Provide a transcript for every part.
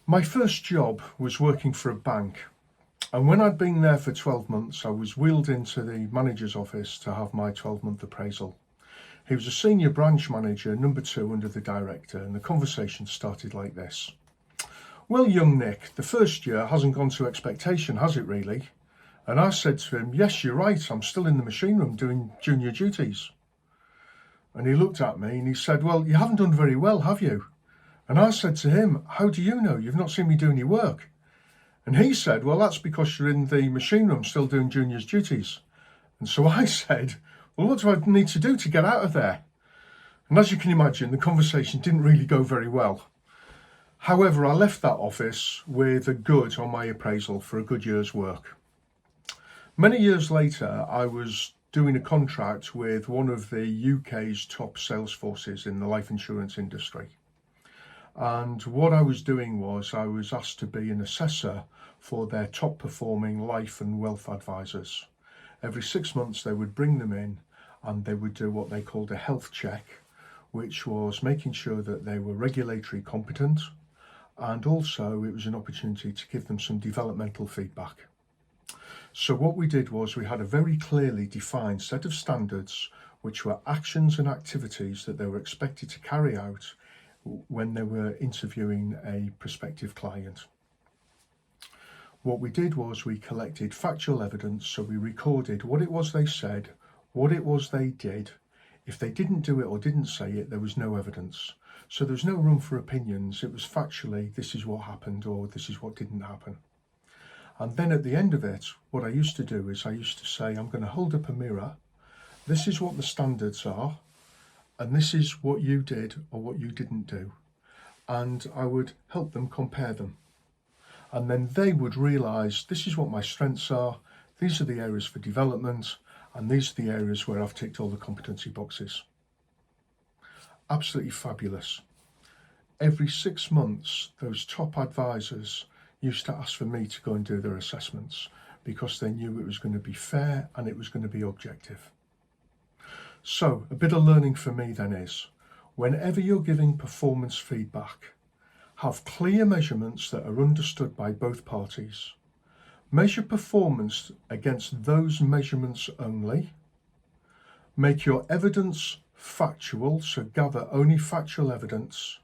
My first job was working for a bank, and when I'd been there for 12 months, I was wheeled into the manager's office to have my 12-month appraisal. He was a senior branch manager, number 2 under the director, and the conversation started like this. "Well, young Nick, the first year hasn't gone to expectation, has it really?" And I said to him, "Yes, you're right, I'm still in the machine room doing junior duties." And he looked at me and he said, "Well, you haven't done very well, have you?" And I said to him, "How do you know? You've not seen me do any work." And he said, "Well, that's because you're in the machine room still doing junior's duties." And so I said, "Well, what do I need to do to get out of there?" And as you can imagine, the conversation didn't really go very well. However, I left that office with a good on my appraisal for a good year's work. Many years later, I was doing a contract with one of the UK's top sales forces in the life insurance industry. And what I was doing was I was asked to be an assessor for their top performing life and wealth advisors. Every 6 months they would bring them in and they would do what they called a health check, which was making sure that they were regulatory competent, and also it was an opportunity to give them some developmental feedback. So what we did was we had a very clearly defined set of standards which were actions and activities that they were expected to carry out when they were interviewing a prospective client. What we did was we collected factual evidence, so we recorded what it was they said, what it was they did. If they didn't do it or didn't say it, there was no evidence. So there was no room for opinions. It was factually, this is what happened or this is what didn't happen. And then at the end of it, what I used to do is I used to say, I'm going to hold up a mirror. This is what the standards are. And this is what you did or what you didn't do. And I would help them compare them. And then they would realise this is what my strengths are, these are the areas for development, and these are the areas where I've ticked all the competency boxes. Absolutely fabulous. Every 6 months, those top advisors used to ask for me to go and do their assessments because they knew it was going to be fair and it was going to be objective. So a bit of learning for me then is, whenever you're giving performance feedback, have clear measurements that are understood by both parties. Measure performance against those measurements only. Make your evidence factual, so gather only factual evidence.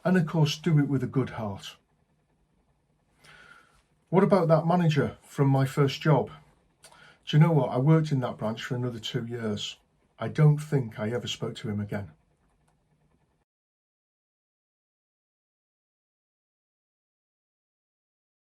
And of course, do it with a good heart. What about that manager from my first job? Do you know what? I worked in that branch for another 2 years. I don't think I ever spoke to him again.